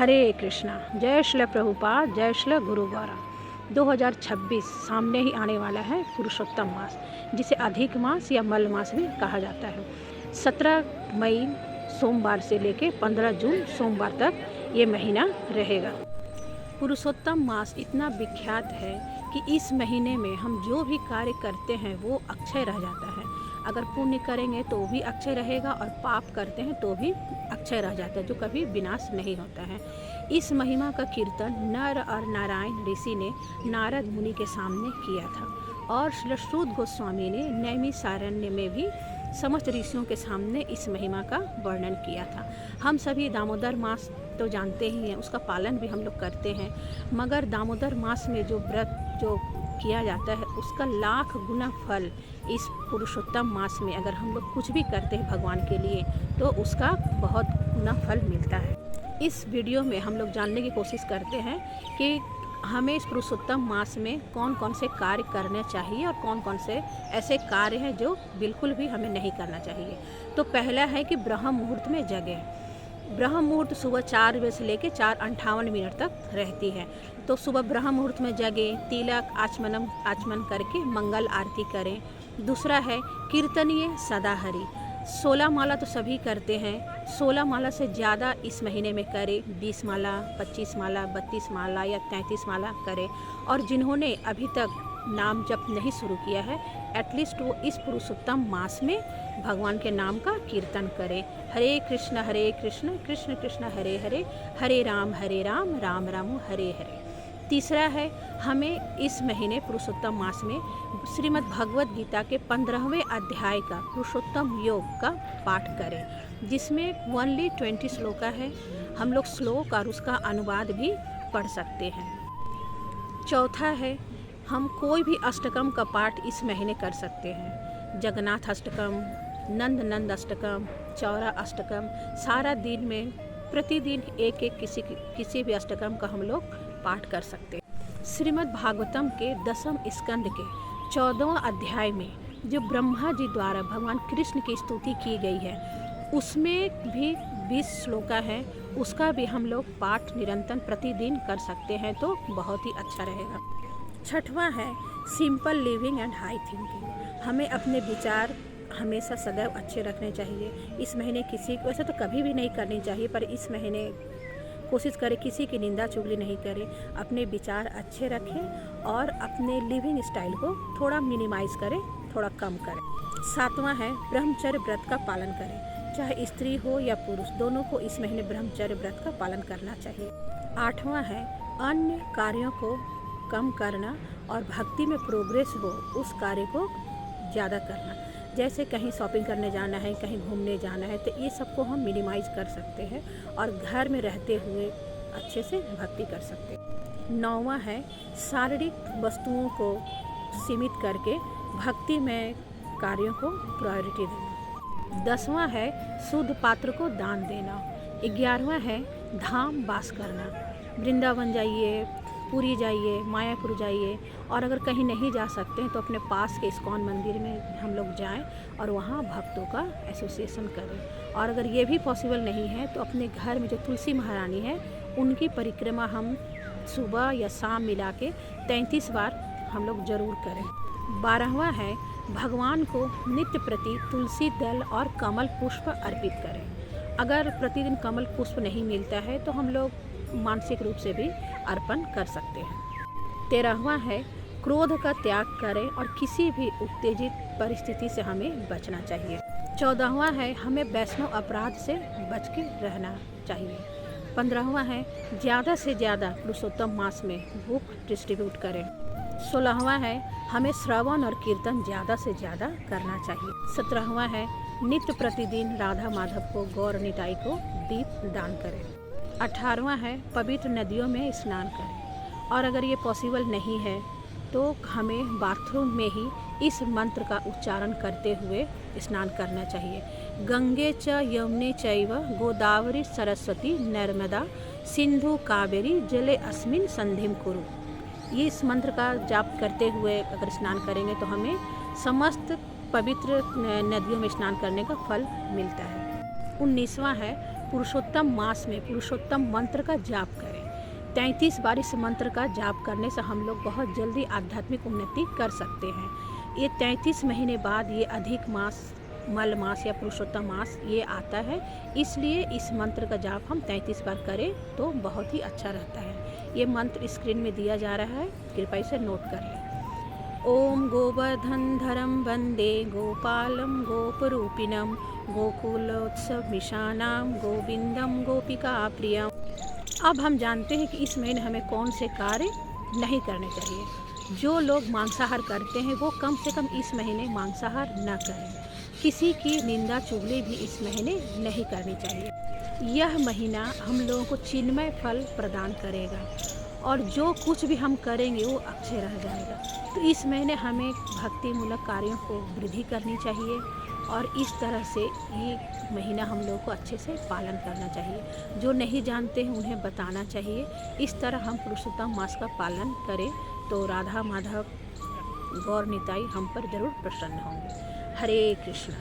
हरे कृष्णा। जय श्री प्रभुपाद, जय श्री गुरु गौरव। 2026 सामने ही आने वाला है पुरुषोत्तम मास, जिसे अधिक मास या मल मास भी कहा जाता है। 17 मई सोमवार से लेकर 15 जून सोमवार तक ये महीना रहेगा। पुरुषोत्तम मास इतना विख्यात है कि इस महीने में हम जो भी कार्य करते हैं वो अक्षय रह जाता है। अगर पुण्य करेंगे तो भी अक्षय रहेगा और पाप करते हैं तो भी अक्षय रह जाता है, जो कभी विनाश नहीं होता है। इस महिमा का कीर्तन नर और नारायण ऋषि ने नारद मुनि के सामने किया था और श्री सूत गोस्वामी ने नैमिषारण्य में भी समस्त ऋषियों के सामने इस महिमा का वर्णन किया था। हम सभी दामोदर मास तो जानते ही हैं, उसका पालन भी हम लोग करते हैं, मगर दामोदर मास में जो व्रत जो किया जाता है उसका लाख गुना फल इस पुरुषोत्तम मास में अगर हम लोग कुछ भी करते हैं भगवान के लिए तो उसका बहुत गुना फल मिलता है। इस वीडियो में हम लोग जानने की कोशिश करते हैं कि हमें इस पुरुषोत्तम मास में कौन कौन से कार्य करने चाहिए और कौन कौन से ऐसे कार्य हैं जो बिल्कुल भी हमें नहीं करना चाहिए। तो पहला है कि ब्रह्म मुहूर्त में जगें। ब्रह्म मुहूर्त सुबह 4 बजे से लेकर 4:58 तक रहती है। तो सुबह ब्रह्म मुहूर्त में जगें, तिलक आचमन करके मंगल आरती करें। दूसरा है कीर्तनीय सदा हरि। 16 माला तो सभी करते हैं, 16 माला से ज़्यादा इस महीने में करें। 20 माला, 25 माला, 32 माला या 33 माला करें। और जिन्होंने अभी तक नाम जप नहीं शुरू किया है, एटलीस्ट वो इस पुरुषोत्तम मास में भगवान के नाम का कीर्तन करें। हरे कृष्ण कृष्ण कृष्ण हरे हरे, हरे राम राम राम हरे हरे। तीसरा है, हमें इस महीने पुरुषोत्तम मास में श्रीमद् भगवद गीता के 15वें अध्याय का पुरुषोत्तम योग का पाठ करें, जिसमें ओनली 20 श्लोका है। हम लोग श्लोक और उसका अनुवाद भी पढ़ सकते हैं। चौथा है, हम कोई भी अष्टकम का पाठ इस महीने कर सकते हैं। जगन्नाथ अष्टकम, नंद अष्टकम, चौरा अष्टकम, सारा दिन में प्रतिदिन एक किसी भी अष्टकम का हम लोग पाठ कर सकते हैं। श्रीमद् भागवतम के 10वें स्कंद के 14वें अध्याय में जो ब्रह्मा जी द्वारा भगवान कृष्ण की स्तुति की गई है, उसमें भी 20 श्लोका है, उसका भी हम लोग पाठ निरंतर प्रतिदिन कर सकते हैं, तो बहुत ही अच्छा रहेगा। छठवां है simple living and high thinking. हमें अपने विचार हमेशा सदैव अच्छे रखने चाहिए। इस महीने किसी को वैसे तो कभी भी नहीं करनी चाहिए, पर इस महीने कोशिश करें किसी की निंदा चुगली नहीं करें, अपने विचार अच्छे रखें और अपने लिविंग स्टाइल को थोड़ा मिनिमाइज़ करें, थोड़ा कम करें। सातवां है ब्रह्मचर्य व्रत का पालन करें। चाहे स्त्री हो या पुरुष, दोनों को इस महीने ब्रह्मचर्य व्रत का पालन करना चाहिए। आठवां है अन्य कार्यों को कम करना और भक्ति में प्रोग्रेस हो उस कार्य को ज़्यादा करना। जैसे कहीं शॉपिंग करने जाना है, कहीं घूमने जाना है, तो ये सबको हम मिनिमाइज़ कर सकते हैं और घर में रहते हुए अच्छे से भक्ति कर सकते हैं। 9वां है शारीरिक वस्तुओं को सीमित करके भक्ति में कार्यों को प्रायोरिटी देना। 10वां है शुद्ध पात्र को दान देना। 11वां है धाम वास करना। वृंदावन जाइए, पुरी जाइए, मायापुर जाइए, और अगर कहीं नहीं जा सकते हैं तो अपने पास के इस्कॉन मंदिर में हम लोग जाएं और वहाँ भक्तों का एसोसिएशन करें। और अगर ये भी पॉसिबल नहीं है तो अपने घर में जो तुलसी महारानी है उनकी परिक्रमा हम सुबह या शाम मिला के 33 बार हम लोग ज़रूर करें। 12वां है भगवान को नित्य प्रति तुलसी दल और कमल पुष्प अर्पित करें। अगर प्रतिदिन कमल पुष्प नहीं मिलता है तो हम लोग मानसिक रूप से भी अर्पण कर सकते हैं। 13वां है क्रोध का त्याग करें और किसी भी उत्तेजित परिस्थिति से हमें बचना चाहिए। 14वां है हमें वैष्णव अपराध से बच के रहना चाहिए। 15वां है ज़्यादा से ज़्यादा पुरुषोत्तम मास में बुक डिस्ट्रीब्यूट करें। 16वां है हमें श्रवण और कीर्तन ज़्यादा से ज़्यादा करना चाहिए। 17वां है नित्य प्रतिदिन राधा माधव को गौर निताई को दीप दान करें। 18वां है पवित्र नदियों में स्नान करें। और अगर ये पॉसिबल नहीं है तो हमें बाथरूम में ही इस मंत्र का उच्चारण करते हुए स्नान करना चाहिए। गंगे च यमुने चैव गोदावरी सरस्वती नर्मदा सिंधु कावेरी जले अस्मिन संधिम कुरु। ये इस मंत्र का जाप करते हुए अगर स्नान करेंगे तो हमें समस्त पवित्र नदियों में स्नान करने का फल मिलता है। 19वां है पुरुषोत्तम मास में पुरुषोत्तम मंत्र का जाप करें। 33 बार इस मंत्र का जाप करने से हम लोग बहुत जल्दी आध्यात्मिक उन्नति कर सकते हैं। ये 33 महीने बाद ये अधिक मास, मल मास या पुरुषोत्तम मास ये आता है, इसलिए इस मंत्र का जाप हम 33 बार करें तो बहुत ही अच्छा रहता है। ये मंत्र स्क्रीन में दिया जा रहा है, कृपया इसे नोट कर लें। ओम गोवर्धनधरं वंदे गोपालं गोपरूपिणं गोकुलोत्सवमिषाणां गोविंदम गोपिका प्रियम। अब हम जानते हैं कि इस महीने हमें कौन से कार्य नहीं करने चाहिए। जो लोग मांसाहार करते हैं वो कम से कम इस महीने मांसाहार न करें। किसी की निंदा चुगली भी इस महीने नहीं करनी चाहिए। यह महीना हम लोगों को चिन्मय फल प्रदान करेगा और जो कुछ भी हम करेंगे वो अक्षय रह जाएगा। तो इस महीने हमें भक्तिमूलक कार्यों को वृद्धि करनी चाहिए और इस तरह से ये महीना हम लोगों को अच्छे से पालन करना चाहिए। जो नहीं जानते हैं उन्हें बताना चाहिए। इस तरह हम पुरुषोत्तम मास का पालन करें तो राधा माधव गौर निताई हम पर जरूर प्रसन्न होंगे। हरे कृष्ण।